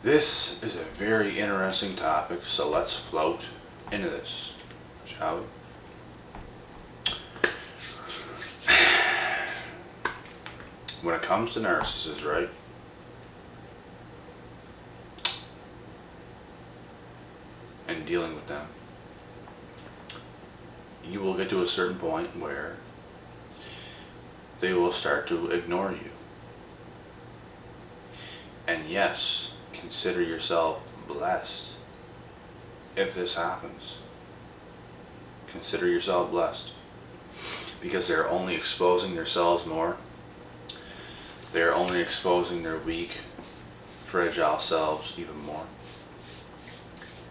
This is a very interesting topic, so let's float into this, shall we? When it comes to narcissists, right? And dealing with them, you will get to a certain point where they will start to ignore you. And yes, consider yourself blessed if this happens. Consider yourself blessed, because they're only exposing themselves more. They're only exposing their weak, fragile selves even more.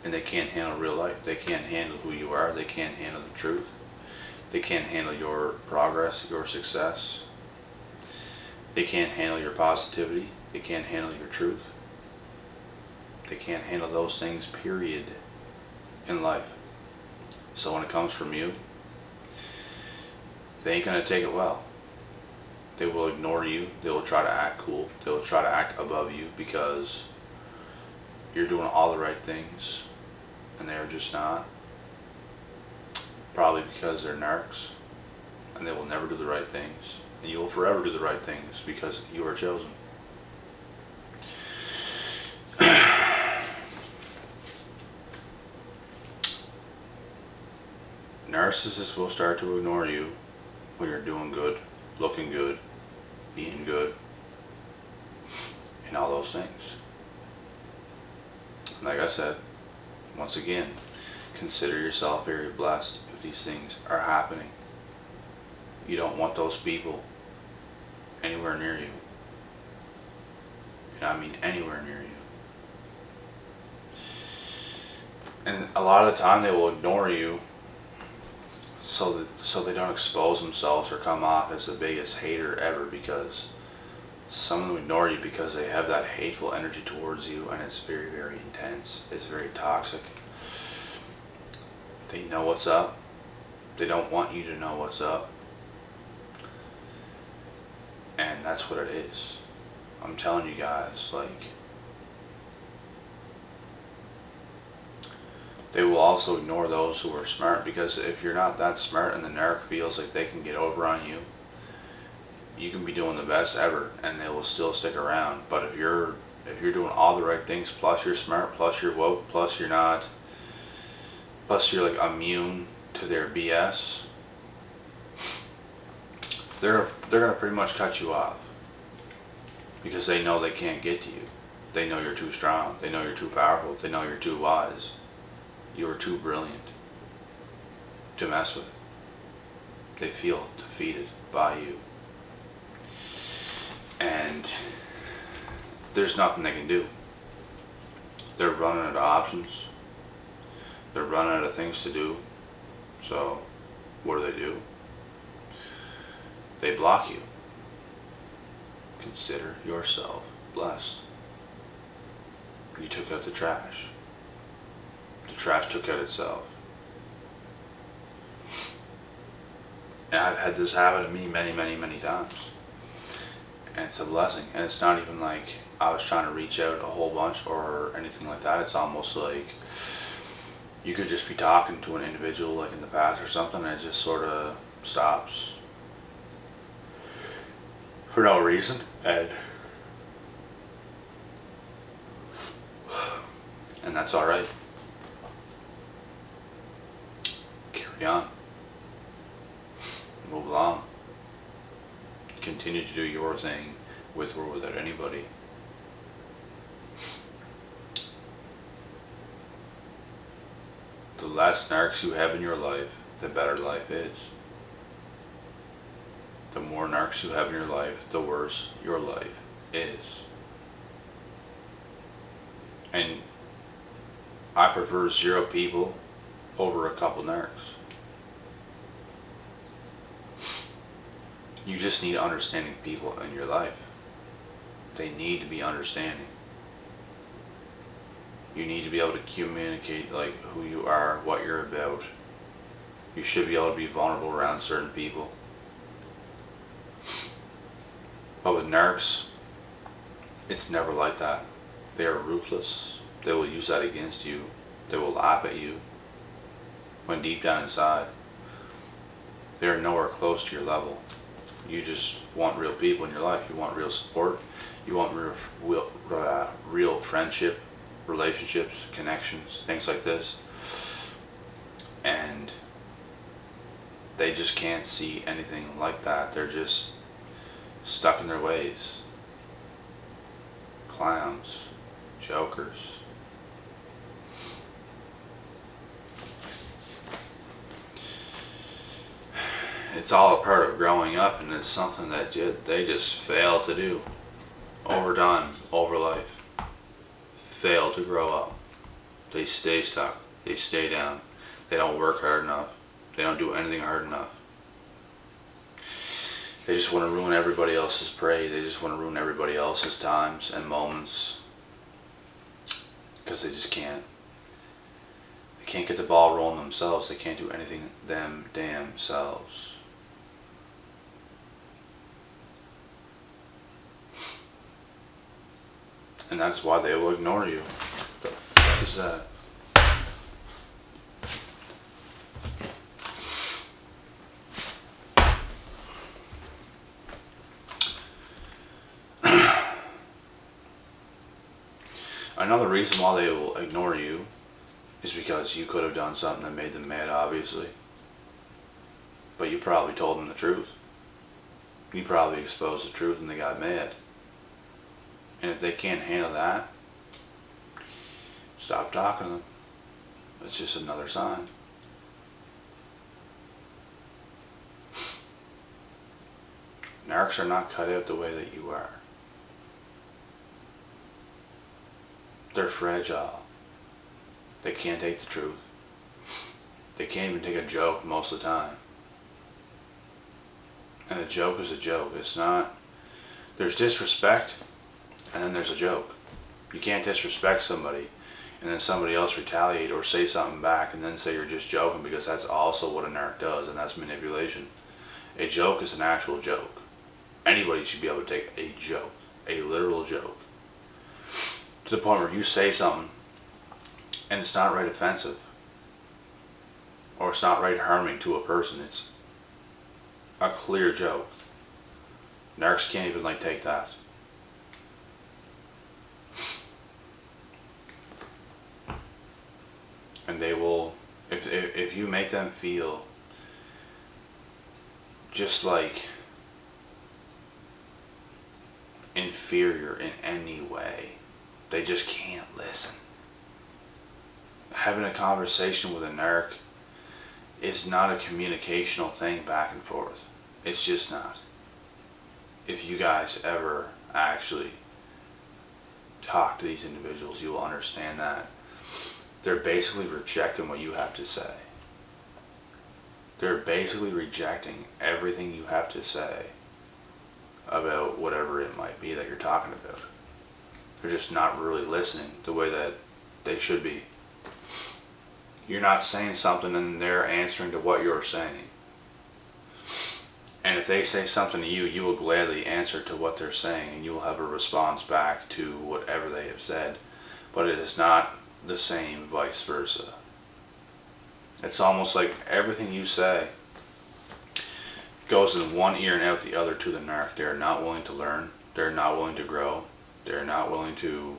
And they can't handle real life. They can't handle who you are. They can't handle the truth. They can't handle your progress, your success. They can't handle your positivity. They can't handle your truth. They can't handle those things, period, in life. So when it comes from you, they ain't going to take it well. They will ignore you. They will try to act cool. They will try to act above you because you're doing all the right things and they're just not. Probably because they're narcs and they will never do the right things. And you will forever do the right things because you are chosen. Narcissists will start to ignore you when you're doing good, looking good, being good, and all those things. Like I said, once again, consider yourself very blessed if these things are happening. You don't want those people anywhere near you. And I mean anywhere near you. And a lot of the time they will ignore you so they don't expose themselves or come off as the biggest hater ever, because some of them ignore you because they have that hateful energy towards you, and it's very, very intense. It's very toxic. They know what's up. They don't want you to know what's up. And that's what it is. I'm telling you guys, like, they will also ignore those who are smart, because if you're not that smart and the narc feels like they can get over on you, you can be doing the best ever and they will still stick around. But if you're doing all the right things, plus you're smart, plus you're woke, plus you're not, plus you're like immune to their BS, they're gonna pretty much cut you off, because they know they can't get to you. They know you're too strong. They know you're too powerful. They know you're too wise. You are too brilliant to mess with. They feel defeated by you. And there's nothing they can do. They're running out of options. They're running out of things to do. So what do? They block you. Consider yourself blessed. You took out the trash. The trash took out itself. And I've had this happen to me many, many, many times. And it's a blessing. And it's not even like I was trying to reach out a whole bunch or anything like that. It's almost like you could just be talking to an individual like in the past or something, and it just sort of stops for no reason. And that's alright. Carry on. Move along. Continue to do your thing with or without anybody. The less narcs you have in your life, the better life is. The more narcs you have in your life, the worse your life is. And I prefer 0 people over a couple narcs. You just need understanding people in your life. They need to be understanding. You need to be able to communicate like who you are, what you're about. You should be able to be vulnerable around certain people. But with narcs, it's never like that. They are ruthless. They will use that against you. They will laugh at you. When deep down inside, they are nowhere close to your level. You just want real people in your life. You want real support. You want real friendship, relationships, connections, things like this. And they just can't see anything like that. They're just stuck in their ways. Clowns, jokers. It's all a part of growing up, and it's something that they just fail to do. Overdone, over life. Fail to grow up. They stay stuck. They stay down. They don't work hard enough. They don't do anything hard enough. They just want to ruin everybody else's prey. They just want to ruin everybody else's times and moments. Because they just can't. They can't get the ball rolling themselves. They can't do anything them damn selves. And that's why they will ignore you. What the fuck is that? Another reason why they will ignore you is because you could have done something that made them mad, obviously. But you probably told them the truth. You probably exposed the truth and they got mad. And if they can't handle that, stop talking to them. It's just another sign. Narcs are not cut out the way that you are. They're fragile. They can't take the truth. They can't even take a joke most of the time. And a joke is a joke. It's not... There's disrespect, and then there's a joke. You can't disrespect somebody and then somebody else retaliate or say something back and then say you're just joking, because that's also what a narc does, and that's manipulation. A joke is an actual joke. Anybody should be able to take a joke, a literal joke, to the point where you say something and it's not right offensive or it's not right harming to a person. It's a clear joke. Narcs can't even take that. And they will, if you make them feel just inferior in any way, they just can't listen. Having a conversation with a narc is not a communicational thing back and forth. It's just not. If you guys ever actually talk to these individuals, you will understand that they're basically rejecting what you have to say. They're basically rejecting everything you have to say about whatever it might be that you're talking about. They're just not really listening the way that they should be. You're not saying something and they're answering to what you're saying. And if they say something to you, you will gladly answer to what they're saying, and you will have a response back to whatever they have said. But it is not the same vice versa. It's almost like everything you say goes in one ear and out the other to the narc. They're not willing to learn. They're not willing to grow. They're not willing to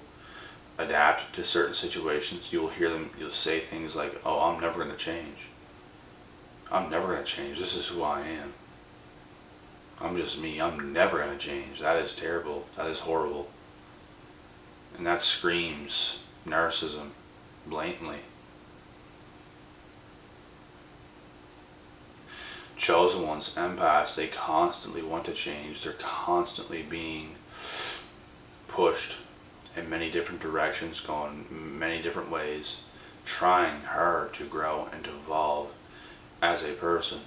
adapt to certain situations. You will hear them, you'll say things like, oh, I'm never going to change. I'm never going to change. This is who I am. I'm just me. I'm never going to change. That is terrible. That is horrible. And that screams narcissism blatantly. Chosen ones, empaths, they constantly want to change. They're constantly being pushed in many different directions, going many different ways, trying hard to grow and to evolve as a person.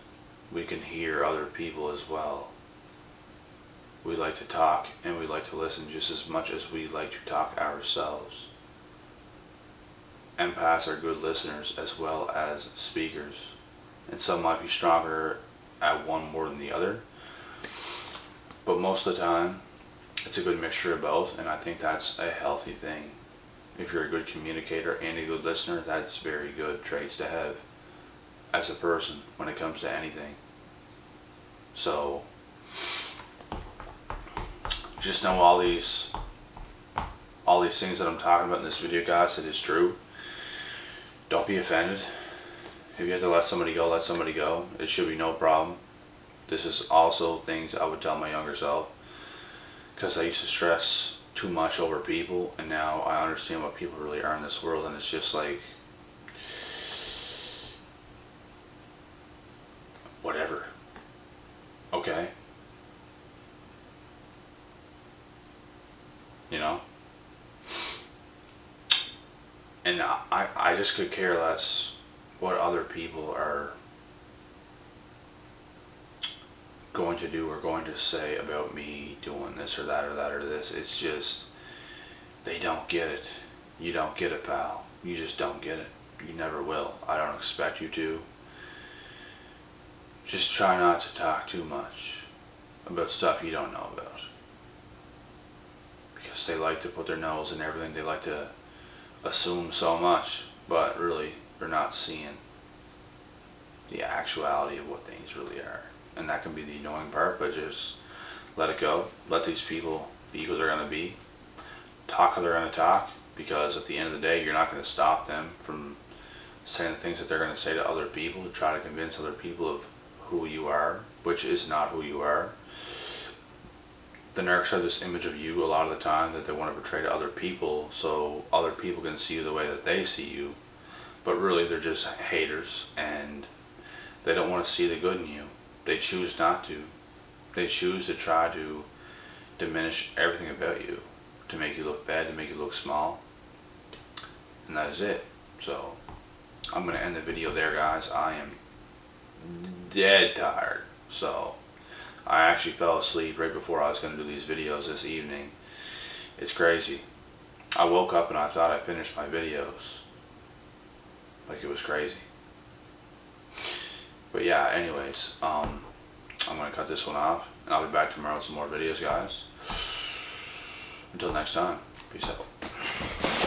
We can hear other people as well. We like to talk and we like to listen just as much as we like to talk ourselves. Empaths are good listeners as well as speakers, and some might be stronger at one more than the other, but most of the time it's a good mixture of both, and I think that's a healthy thing. if you're a good communicator and a good listener, that's very good traits to have as a person when it comes to anything. So just know all these things that I'm talking about in this video, guys, it is true. Don't be offended. If you have to let somebody go, let somebody go. It should be no problem. This is also things I would tell my younger self, because I used to stress too much over people, and now I understand what people really are in this world, and it's just like, whatever. Okay? You know? And I just could care less what other people are going to do or going to say about me doing this or that or that or this. It's just, they don't get it. You don't get it, pal. You just don't get it. You never will. I don't expect you to. Just try not to talk too much about stuff you don't know about. Because they like to put their nose in everything. They like to assume so much, but really they're not seeing the actuality of what things really are. And that can be the annoying part, but just let it go. Let these people be who they're going to be. Talk how they're going to talk, because at the end of the day, you're not going to stop them from saying the things that they're going to say to other people to try to convince other people of who you are, which is not who you are. The narcs have this image of you a lot of the time that they want to portray to other people, so other people can see you the way that they see you, but really they're just haters, and they don't want to see the good in you. They choose not to. They choose to try to diminish everything about you, to make you look bad, to make you look small, and that is it. So I'm going to end the video there, guys. I am dead tired, so I actually fell asleep right before I was going to do these videos this evening. It's crazy. I woke up and I thought I finished my videos. Like, it was crazy. But yeah, anyways, I'm going to cut this one off, and I'll be back tomorrow with some more videos, guys. Until next time, peace out.